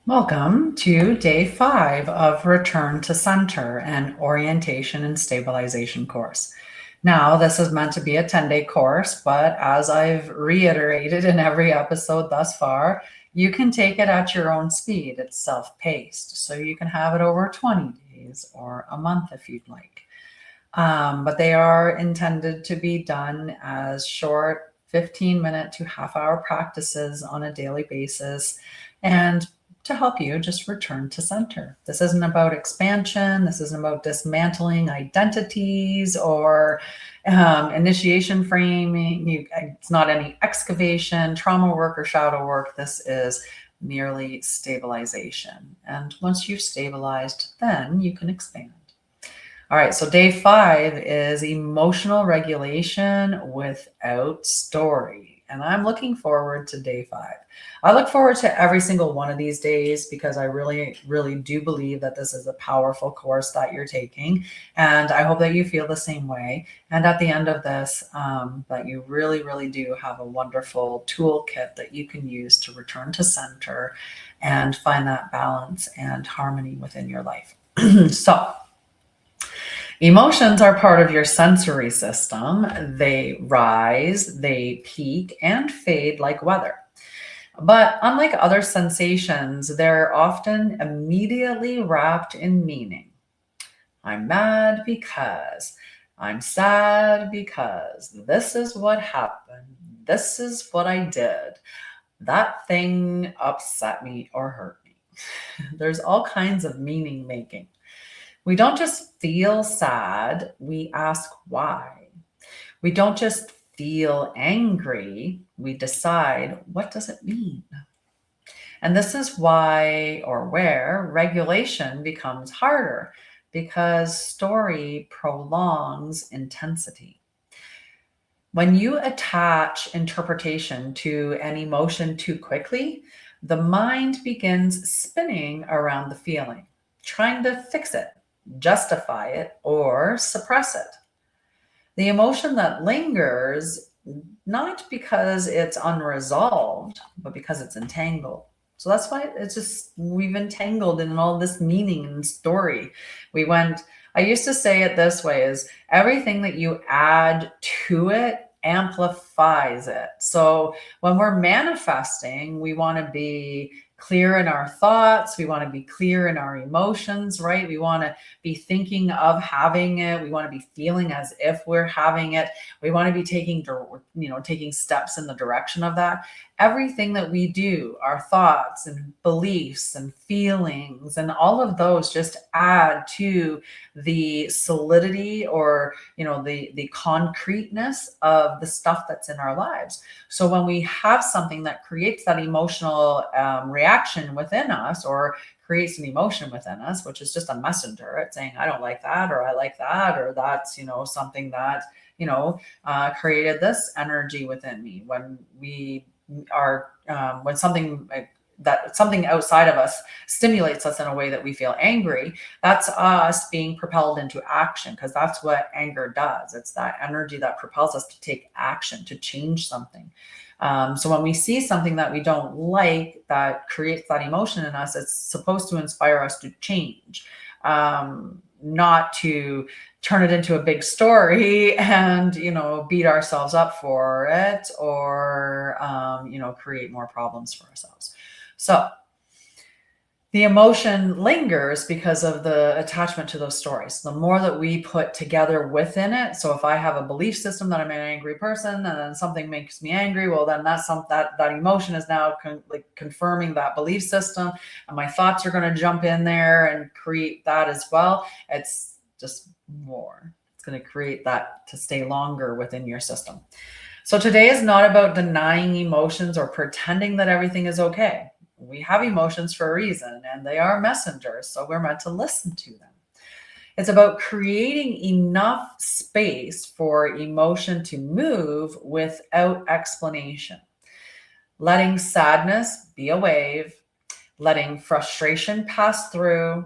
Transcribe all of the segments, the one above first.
Welcome to day 5 of Return to Center, an orientation and stabilization course. Now, this is meant to be a 10-day course, but as I've reiterated in every episode thus far, you can take it at your own speed. It's self-paced, so you can have it over 20 days or a month if you'd like. But they are intended to be done as short 15-minute to half-hour practices on a daily basis and to help you just return to center. This isn't about expansion. This isn't about dismantling identities or initiation framing. It's not any excavation, trauma work, or shadow work. This is merely stabilization. And once you've stabilized, then you can expand. All right, so day 5 is emotional regulation without story. And I'm looking forward to day 5. I look forward to every single one of these days because I really, really do believe that this is a powerful course that you're taking. And I hope that you feel the same way. And at the end of this, that you really, really do have a wonderful toolkit that you can use to return to center and find that balance and harmony within your life. So, emotions are part of your sensory system. They rise, they peak, and fade like weather. But unlike other sensations, they're often immediately wrapped in meaning. I'm mad because, I'm sad because, this is what happened, this is what I did, that thing upset me or hurt me. There's all kinds of meaning making. We don't just feel sad, we ask why. We don't just feel angry, we decide, what does it mean? And this is why or where regulation becomes harder, because story prolongs intensity. When you attach interpretation to an emotion too quickly, the mind begins spinning around the feeling, trying to fix it, justify it, or suppress it. The emotion that lingers, not because it's unresolved, but because it's entangled. So that's why we've entangled in all this meaning and story. I used to say it this way is everything that you add to it amplifies it. So when we're manifesting, we want to be clear in our thoughts. We want to be clear in our emotions, right? We want to be thinking of having it. We want to be feeling as if we're having it. We want to be taking steps in the direction of that. Everything that we do, our thoughts and beliefs and feelings and all of those just add to the solidity or the concreteness of the stuff that's in our lives. So when we have something that creates that emotional reaction within us or creates an emotion within us, which is just a messenger, it's saying, I don't like that, or I like that, or that's, something that, created this energy within me. When we are, when something outside of us stimulates us in a way that we feel angry, that's us being propelled into action, because that's what anger does. It's that energy that propels us to take action, to change something. So when we see something that we don't like that creates that emotion in us, it's supposed to inspire us to change, not to turn it into a big story and, beat ourselves up for it or, create more problems for ourselves. So the emotion lingers because of the attachment to those stories. The more that we put together within it. So if I have a belief system that I'm an angry person and then something makes me angry, well, then that emotion is now confirming that belief system, and my thoughts are going to jump in there and create that as well. It's just more. It's going to create that to stay longer within your system. So today is not about denying emotions or pretending that everything is okay. We have emotions for a reason, and they are messengers, so we're meant to listen to them. It's about creating enough space for emotion to move without explanation. Letting sadness be a wave, letting frustration pass through,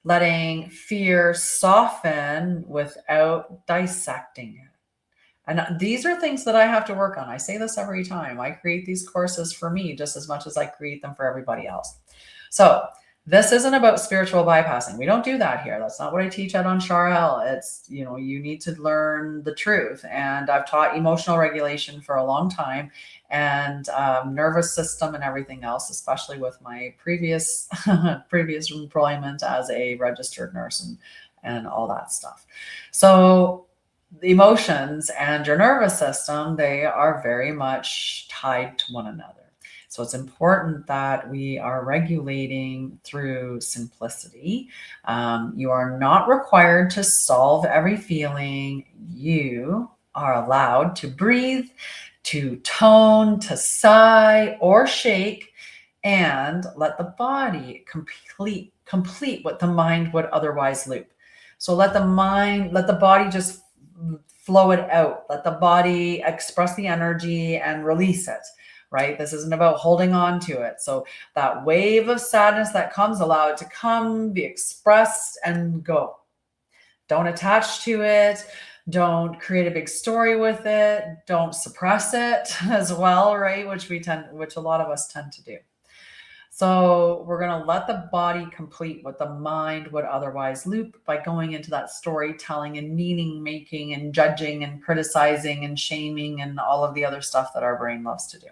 letting fear soften without dissecting it. And these are things that I have to work on. I say this every time. I create these courses for me just as much as I create them for everybody else. So this isn't about spiritual bypassing. We don't do that here. That's not what I teach at Anshara'El. It's, you need to learn the truth. And I've taught emotional regulation for a long time, and nervous system and everything else, especially with my previous previous employment as a registered nurse and all that stuff. So the emotions and your nervous system, they are very much tied to one another. So it's important that we are regulating through simplicity. You are not required to solve every feeling. You are allowed to breathe, to tone, to sigh or shake, and let the body complete what the mind would otherwise loop. So let the body just flow it out. Let the body express the energy and release it, right? This isn't about holding on to it. So that wave of sadness that comes, allow it to come, be expressed, and go. Don't attach to it. Don't create a big story with it. Don't suppress it as well, right? Which a lot of us tend to do. So we're going to let the body complete what the mind would otherwise loop by going into that storytelling and meaning making and judging and criticizing and shaming and all of the other stuff that our brain loves to do.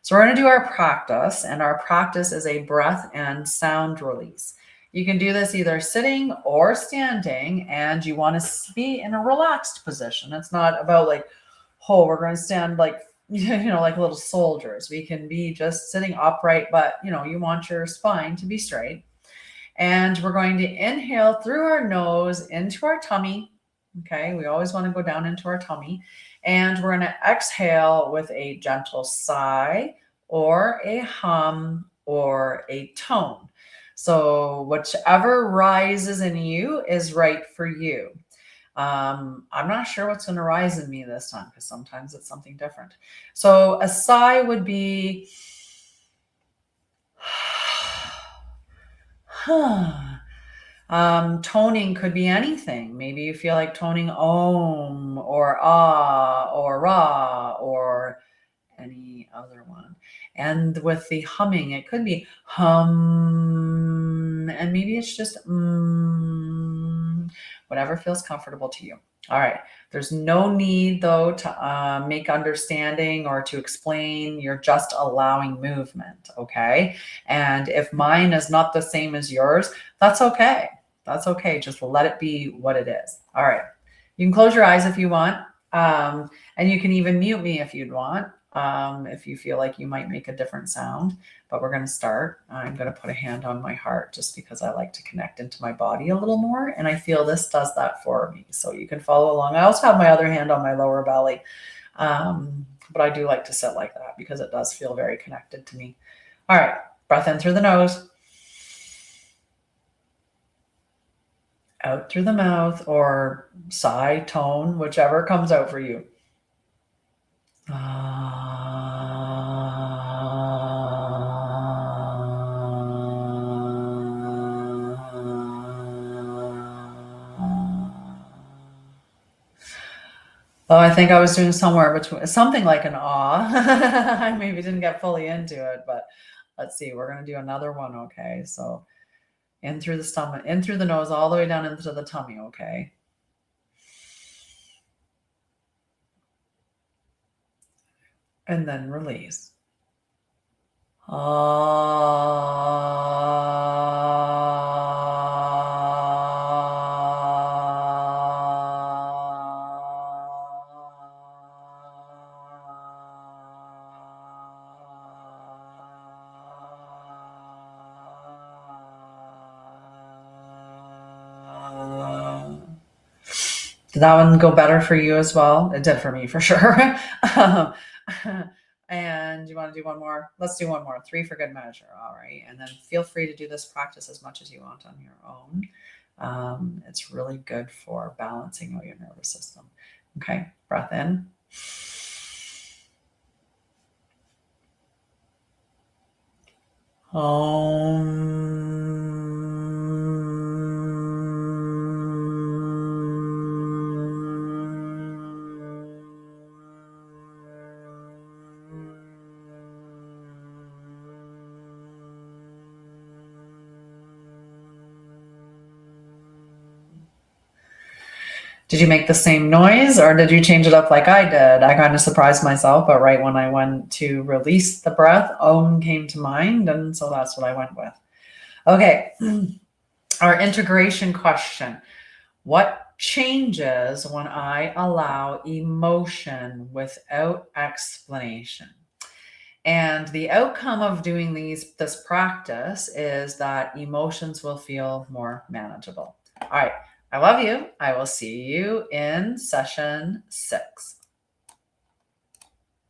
So we're going to do our practice, and our practice is a breath and sound release. You can do this either sitting or standing, and you want to be in a relaxed position. It's not about like, oh, we're going to stand like, like little soldiers. We can be just sitting upright, but you want your spine to be straight. And we're going to inhale through our nose into our tummy. Okay, we always want to go down into our tummy. And we're going to exhale with a gentle sigh or a hum or a tone. So whichever rises in you is right for you. I'm not sure what's going to rise in me this time, because sometimes it's something different. So a sigh would be toning could be anything. Maybe you feel like toning om or ah or ra or any other one. And with the humming, it could be hum, and maybe it's just whatever feels comfortable to you. All right. There's no need, though, to make understanding or to explain. You're just allowing movement, okay? And if mine is not the same as yours, that's okay. That's okay. Just let it be what it is. All right. You can close your eyes if you want, and you can even mute me if you'd want, if you feel like you might make a different sound. But we're going to start. I'm going to put a hand on my heart just because I like to connect into my body a little more, and I feel this does that for me. So you can follow along. I also have my other hand on my lower belly, but I do like to sit like that because it does feel very connected to me. All right, breath in through the nose, out through the mouth, or sigh, tone, whichever comes out for you. Oh, I think I was doing somewhere between something like an awe. I maybe didn't get fully into it, but let's see. We're going to do another one. Okay. So in through the stomach, in through the nose, all the way down into the tummy. Okay. And then release. Did that one go better for you as well? It did for me, for sure. um, and you want to do one more? Let's do one more. 3 for good measure. All right. And then feel free to do this practice as much as you want on your own. It's really good for balancing out your nervous system. Okay. Breath in. Did you make the same noise or did you change it up like I did? I kind of surprised myself, but right when I went to release the breath, Om came to mind. And so that's what I went with. Okay. Our integration question. What changes when I allow emotion without explanation? And the outcome of doing this practice is that emotions will feel more manageable. All right. I love you. I will see you in session 6.